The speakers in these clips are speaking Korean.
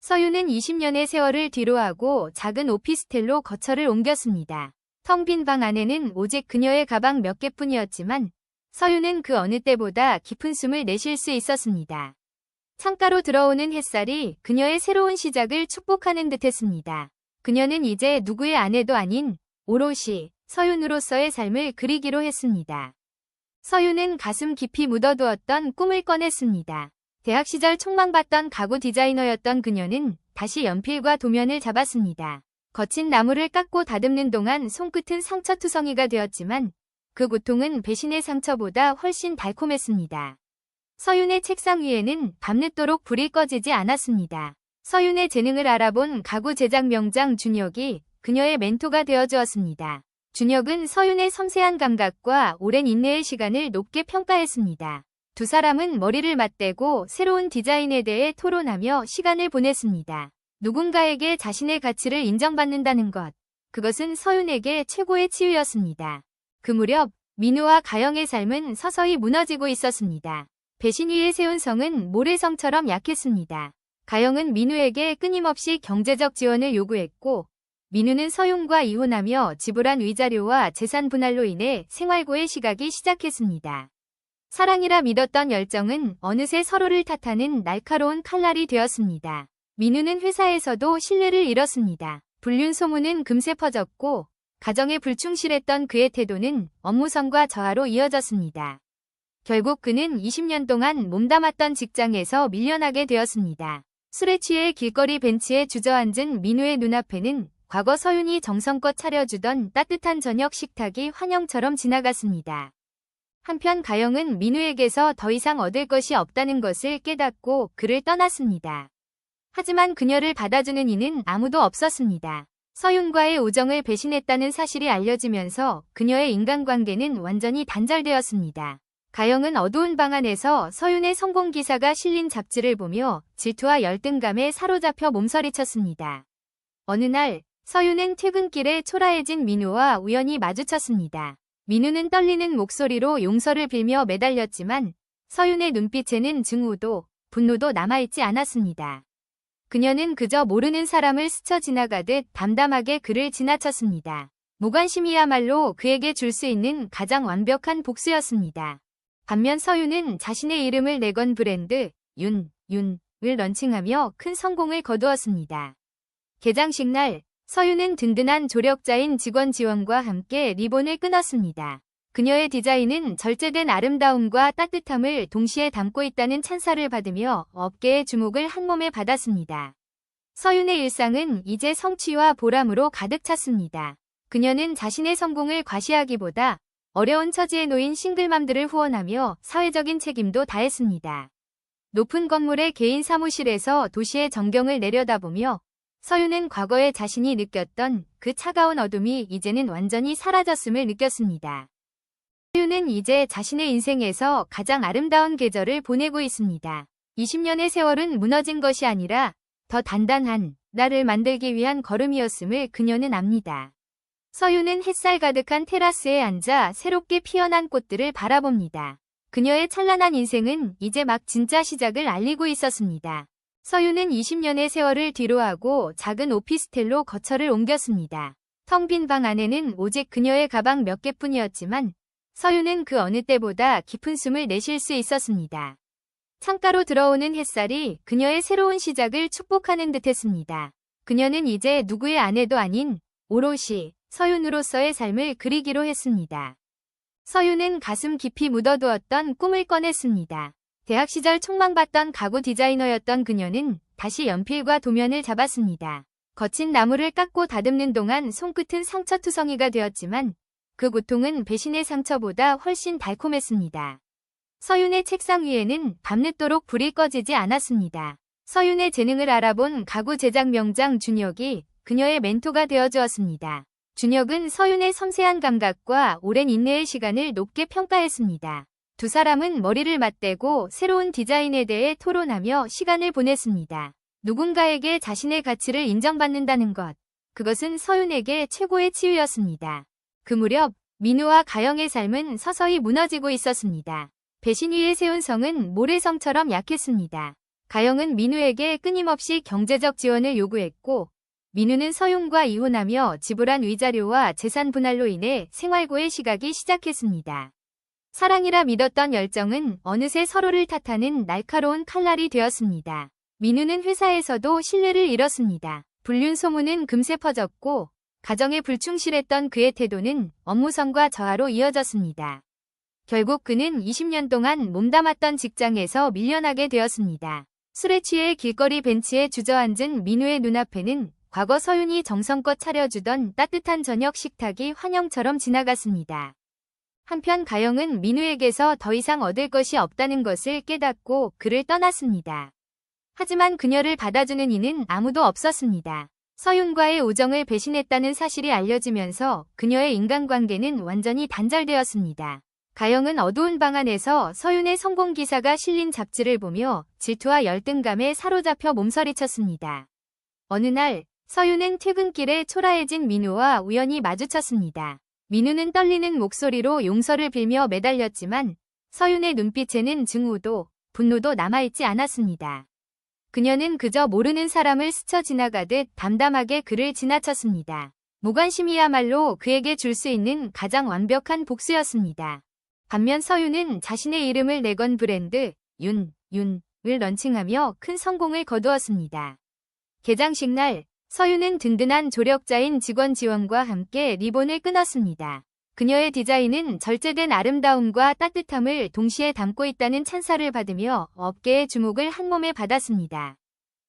서윤은 20년의 세월을 뒤로하고 작은 오피스텔로 거처를 옮겼습니다. 텅 빈 방 안에는 오직 그녀의 가방 몇 개뿐이었지만 서윤은 그 어느 때보다 깊은 숨을 내쉴 수 있었습니다. 창가로 들어오는 햇살이 그녀의 새로운 시작을 축복하는 듯했습니다. 그녀는 이제 누구의 아내도 아닌 오롯이 서윤으로서의 삶을 그리기로 했습니다. 서윤은 가슴 깊이 묻어두었던 꿈을 꺼냈습니다. 대학 시절 촉망받던 가구 디자이너였던 그녀는 다시 연필과 도면을 잡았습니다. 거친 나무를 깎고 다듬는 동안 손끝은 상처투성이가 되었지만 그 고통은 배신의 상처보다 훨씬 달콤했습니다. 서윤의 책상 위에는 밤늦도록 불이 꺼지지 않았습니다. 서윤의 재능을 알아본 가구 제작 명장 준혁이 그녀의 멘토가 되어주었습니다. 준혁은 서윤의 섬세한 감각과 오랜 인내의 시간을 높게 평가했습니다. 두 사람은 머리를 맞대고 새로운 디자인에 대해 토론하며 시간을 보냈습니다. 누군가에게 자신의 가치를 인정받는다는 것, 그것은 서윤에게 최고의 치유였습니다. 그 무렵 민우와 가영의 삶은 서서히 무너지고 있었습니다. 배신 위에 세운 성은 모래성처럼 약했습니다. 가영은 민우에게 끊임없이 경제적 지원을 요구했고 민우는 서윤과 이혼하며 지불한 위자료와 재산 분할로 인해 생활고의 시각이 시작했습니다. 사랑이라 믿었던 열정은 어느새 서로를 탓하는 날카로운 칼날이 되었습니다. 민우는 회사에서도 신뢰를 잃었습니다. 불륜 소문은 금세 퍼졌고 가정에 불충실했던 그의 태도는 업무성과 저하로 이어졌습니다. 결국 그는 20년 동안 몸담았던 직장에서 밀려나게 되었습니다. 술에 취해 길거리 벤치에 주저앉은 민우의 눈앞에는 과거 서윤이 정성껏 차려주던 따뜻한 저녁 식탁이 환영처럼 지나갔습니다. 한편 가영은 민우에게서 더 이상 얻을 것이 없다는 것을 깨닫고 그를 떠났습니다. 하지만 그녀를 받아주는 이는 아무도 없었습니다. 서윤과의 우정을 배신했다는 사실이 알려지면서 그녀의 인간관계는 완전히 단절되었습니다. 가영은 어두운 방 안에서 서윤의 성공 기사가 실린 잡지를 보며 질투와 열등감에 사로잡혀 몸서리쳤습니다. 어느 날 서윤은 퇴근길에 초라해진 민우와 우연히 마주쳤습니다. 민우는 떨리는 목소리로 용서를 빌며 매달렸지만 서윤의 눈빛에는 증오도 분노도 남아있지 않았습니다. 그녀는 그저 모르는 사람을 스쳐 지나가듯 담담하게 그를 지나쳤습니다. 무관심이야말로 그에게 줄 수 있는 가장 완벽한 복수였습니다. 반면 서윤은 자신의 이름을 내건 브랜드 윤을 런칭하며 큰 성공을 거두었습니다. 개장식 날 서윤은 든든한 조력자인 직원 지원과 함께 리본을 끊었습니다. 그녀의 디자인은 절제된 아름다움과 따뜻함을 동시에 담고 있다는 찬사를 받으며 업계의 주목을 한몸에 받았습니다. 서윤의 일상은 이제 성취와 보람으로 가득 찼습니다. 그녀는 자신의 성공을 과시하기보다 어려운 처지에 놓인 싱글맘들을 후원하며 사회적인 책임도 다했습니다. 높은 건물의 개인 사무실에서 도시의 전경을 내려다보며 서윤은 과거에 자신이 느꼈던 그 차가운 어둠이 이제는 완전히 사라졌음을 느꼈습니다. 서윤은 이제 자신의 인생에서 가장 아름다운 계절을 보내고 있습니다. 20년의 세월은 무너진 것이 아니라 더 단단한 나를 만들기 위한 걸음이었음을 그녀는 압니다. 서윤은 햇살 가득한 테라스에 앉아 새롭게 피어난 꽃들을 바라봅니다. 그녀의 찬란한 인생은 이제 막 진짜 시작을 알리고 있었습니다. 서윤은 20년의 세월을 뒤로하고 작은 오피스텔로 거처를 옮겼습니다. 텅 빈 방 안에는 오직 그녀의 가방 몇 개뿐이었지만 서윤은 그 어느 때보다 깊은 숨을 내쉴 수 있었습니다. 창가로 들어오는 햇살이 그녀의 새로운 시작을 축복하는 듯했습니다. 그녀는 이제 누구의 아내도 아닌 오롯이 서윤으로서의 삶을 그리기로 했습니다. 서윤은 가슴 깊이 묻어두었던 꿈을 꺼냈습니다. 대학 시절 촉망받던 가구 디자이너였던 그녀는 다시 연필과 도면을 잡았습니다. 거친 나무를 깎고 다듬는 동안 손끝은 상처투성이가 되었지만 그 고통은 배신의 상처보다 훨씬 달콤했습니다. 서윤의 책상 위에는 밤늦도록 불이 꺼지지 않았습니다. 서윤의 재능을 알아본 가구 제작 명장 준혁이 그녀의 멘토가 되어주었습니다. 준혁은 서윤의 섬세한 감각과 오랜 인내의 시간을 높게 평가했습니다. 두 사람은 머리를 맞대고 새로운 디자인에 대해 토론하며 시간을 보냈습니다. 누군가에게 자신의 가치를 인정받는다는 것, 그것은 서윤에게 최고의 치유였습니다. 그 무렵 민우와 가영의 삶은 서서히 무너지고 있었습니다. 배신 위에 세운 성은 모래성처럼 약했습니다. 가영은 민우에게 끊임없이 경제적 지원을 요구했고 민우는 서윤과 이혼하며 지불한 위자료와 재산 분할로 인해 생활고의 시각이 시작했습니다. 사랑이라 믿었던 열정은 어느새 서로를 탓하는 날카로운 칼날이 되었습니다. 민우는 회사에서도 신뢰를 잃었습니다. 불륜 소문은 금세 퍼졌고 가정에 불충실했던 그의 태도는 업무성과 저하로 이어졌습니다. 결국 그는 20년 동안 몸담았던 직장에서 밀려나게 되었습니다. 술에 취해 길거리 벤치에 주저앉은 민우의 눈앞에는 과거 서윤이 정성껏 차려주던 따뜻한 저녁 식탁이 환영처럼 지나갔습니다. 한편 가영은 민우에게서 더 이상 얻을 것이 없다는 것을 깨닫고 그를 떠났습니다. 하지만 그녀를 받아주는 이는 아무도 없었습니다. 서윤과의 우정을 배신했다는 사실이 알려지면서 그녀의 인간관계는 완전히 단절되었습니다. 가영은 어두운 방 안에서 서윤의 성공 기사가 실린 잡지를 보며 질투와 열등감에 사로잡혀 몸서리쳤습니다. 어느 날 서윤은 퇴근길에 초라해진 민우와 우연히 마주쳤습니다. 민우는 떨리는 목소리로 용서를 빌며 매달렸지만 서윤의 눈빛에는 증오도 분노도 남아있지 않았습니다. 그녀는 그저 모르는 사람을 스쳐 지나가듯 담담하게 그를 지나쳤습니다. 무관심이야말로 그에게 줄 수 있는 가장 완벽한 복수였습니다. 반면 서윤은 자신의 이름을 내건 브랜드 윤을 런칭하며 큰 성공을 거두었습니다. 개장식 날 서윤은 든든한 조력자인 직원 지원과 함께 리본을 끊었습니다. 그녀의 디자인은 절제된 아름다움과 따뜻함을 동시에 담고 있다는 찬사를 받으며 업계의 주목을 한몸에 받았습니다.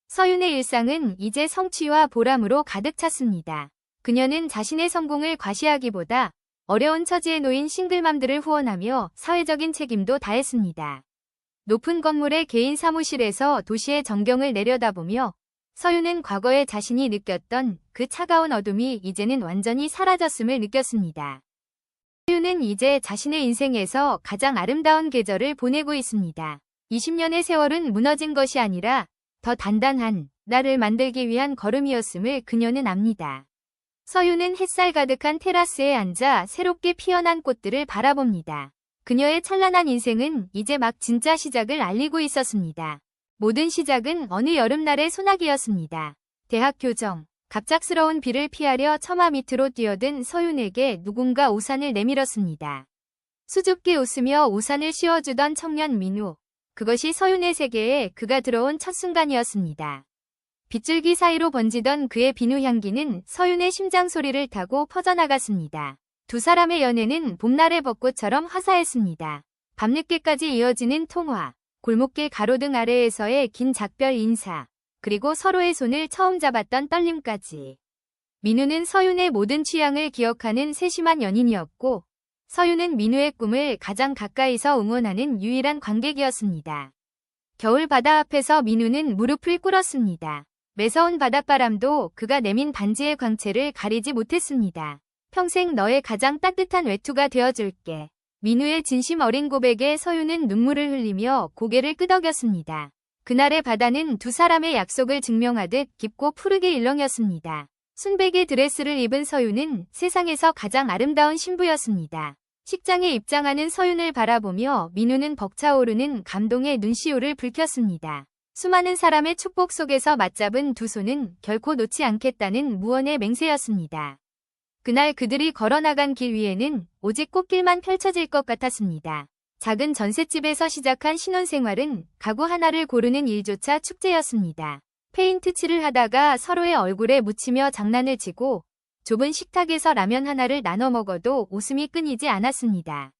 서윤의 일상은 이제 성취와 보람으로 가득 찼습니다. 그녀는 자신의 성공을 과시하기보다 어려운 처지에 놓인 싱글맘들을 후원하며 사회적인 책임도 다했습니다. 높은 건물의 개인 사무실에서 도시의 전경을 내려다보며 서윤은 과거에 자신이 느꼈던 그 차가운 어둠이 이제는 완전히 사라졌음을 느꼈습니다. 서윤은 이제 자신의 인생에서 가장 아름다운 계절을 보내고 있습니다. 20년의 세월은 무너진 것이 아니라 더 단단한 나를 만들기 위한 걸음이었음을 그녀는 압니다. 서윤은 햇살 가득한 테라스에 앉아 새롭게 피어난 꽃들을 바라봅니다. 그녀의 찬란한 인생은 이제 막 진짜 시작을 알리고 있었습니다. 모든 시작은 어느 여름날의 소나기였습니다. 대학 교정. 갑작스러운 비를 피하려 처마 밑으로 뛰어든 서윤에게 누군가 우산을 내밀었습니다. 수줍게 웃으며 우산을 씌워주던 청년 민우. 그것이 서윤의 세계에 그가 들어온 첫 순간이었습니다. 빗줄기 사이로 번지던 그의 비누 향기는 서윤의 심장 소리를 타고 퍼져나갔습니다. 두 사람의 연애는 봄날의 벚꽃처럼 화사했습니다. 밤늦게까지 이어지는 통화, 골목길 가로등 아래에서의 긴 작별 인사, 그리고 서로의 손을 처음 잡았던 떨림까지. 민우는 서윤의 모든 취향을 기억하는 세심한 연인이었고 서윤은 민우의 꿈을 가장 가까이서 응원하는 유일한 관객이었습니다. 겨울 바다 앞에서 민우는 무릎을 꿇었습니다. 매서운 바닷바람도 그가 내민 반지의 광채를 가리지 못했습니다. 평생 너의 가장 따뜻한 외투가 되어줄게. 민우의 진심 어린 고백에 서윤은 눈물을 흘리며 고개를 끄덕였습니다. 그날의 바다는 두 사람의 약속을 증명하듯 깊고 푸르게 일렁였습니다. 순백의 드레스를 입은 서윤은 세상에서 가장 아름다운 신부였습니다. 식장에 입장하는 서윤을 바라보며 민우는 벅차오르는 감동의 눈시울을 붉혔습니다. 수많은 사람의 축복 속에서 맞잡은 두 손은 결코 놓지 않겠다는 무언의 맹세였습니다. 그날 그들이 걸어나간 길 위에는 오직 꽃길만 펼쳐질 것 같았습니다. 작은 전셋집에서 시작한 신혼생활은 가구 하나를 고르는 일조차 축제였습니다. 페인트 칠을 하다가 서로의 얼굴에 묻히며 장난을 치고 좁은 식탁에서 라면 하나를 나눠 먹어도 웃음이 끊이지 않았습니다.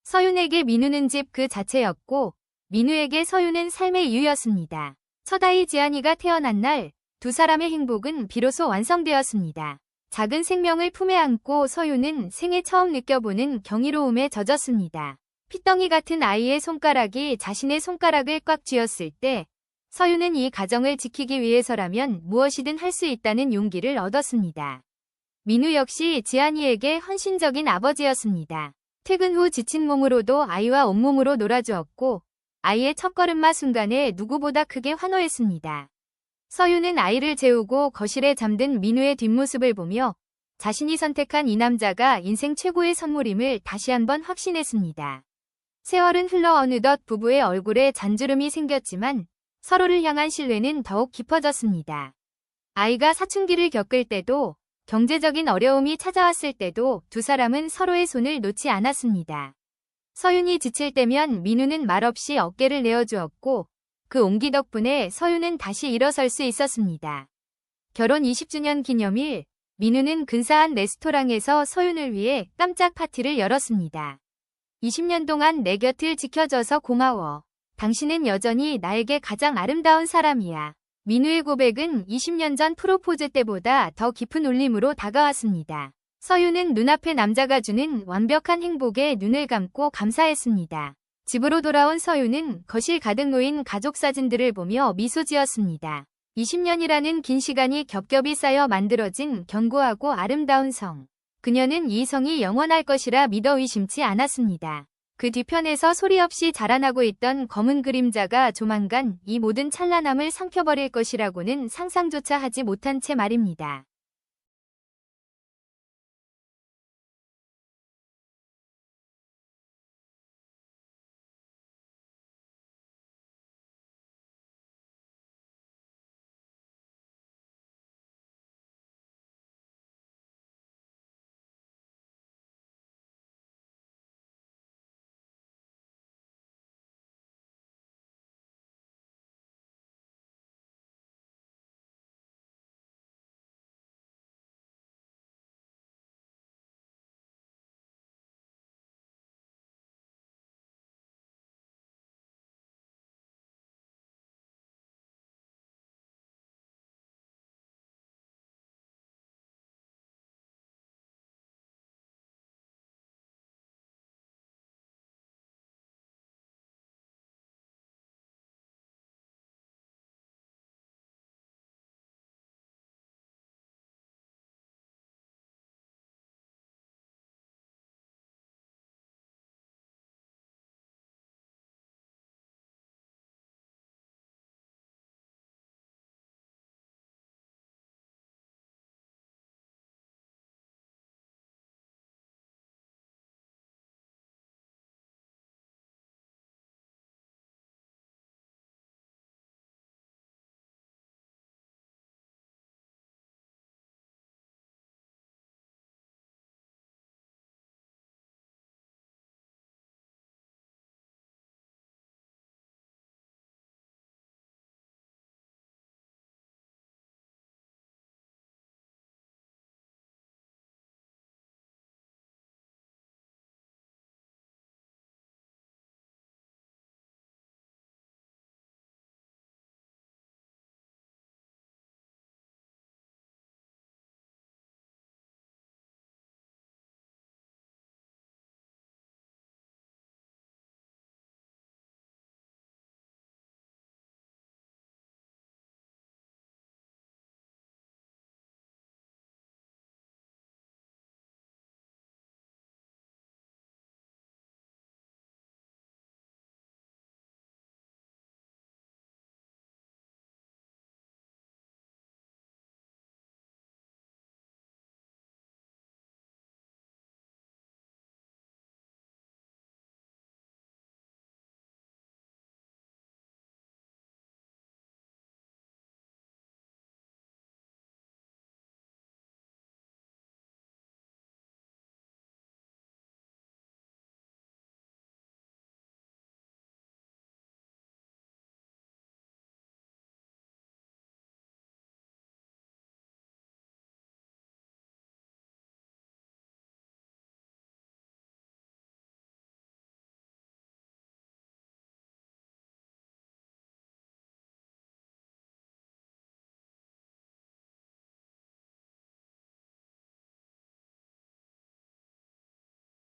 서윤에게 민우는 집 그 자체였고 민우에게 서윤은 삶의 이유였습니다. 첫 아이 지안이가 태어난 날 두 사람의 행복은 비로소 완성되었습니다. 작은 생명을 품에 안고 서윤은 생애 처음 느껴보는 경이로움에 젖었습니다. 핏덩이 같은 아이의 손가락이 자신의 손가락을 꽉 쥐었을 때 서윤은 이 가정을 지키기 위해서라면 무엇이든 할 수 있다는 용기를 얻었습니다. 민우 역시 지안이에게 헌신적인 아버지였습니다. 퇴근 후 지친 몸으로도 아이와 온몸으로 놀아주었고 아이의 첫걸음마 순간에 누구보다 크게 환호했습니다. 서윤은 아이를 재우고 거실에 잠든 민우의 뒷모습을 보며 자신이 선택한 이 남자가 인생 최고의 선물임을 다시 한번 확신했습니다. 세월은 흘러 어느덧 부부의 얼굴에 잔주름이 생겼지만 서로를 향한 신뢰는 더욱 깊어졌습니다. 아이가 사춘기를 겪을 때도, 경제적인 어려움이 찾아왔을 때도 두 사람은 서로의 손을 놓지 않았습니다. 서윤이 지칠 때면 민우는 말없이 어깨를 내어주었고, 그 온기 덕분에 서윤은 다시 일어설 수 있었습니다. 결혼 20주년 기념일, 민우는 근사한 레스토랑에서 서윤을 위해 깜짝 파티를 열었습니다. 20년 동안 내 곁을 지켜줘서 고마워. 당신은 여전히 나에게 가장 아름다운 사람이야. 민우의 고백은 20년 전 프로포즈 때보다 더 깊은 울림으로 다가왔습니다. 서윤은 눈앞의 남자가 주는 완벽한 행복에 눈을 감고 감사했습니다. 집으로 돌아온 서윤은 거실 가득 놓인 가족 사진들을 보며 미소 지었습니다. 20년이라는 긴 시간이 겹겹이 쌓여 만들어진 견고하고 아름다운 성. 그녀는 이 성이 영원할 것이라 믿어 의심치 않았습니다. 그 뒤편에서 소리 없이 자라나고 있던 검은 그림자가 조만간 이 모든 찬란함을 삼켜버릴 것이라고는 상상조차 하지 못한 채 말입니다.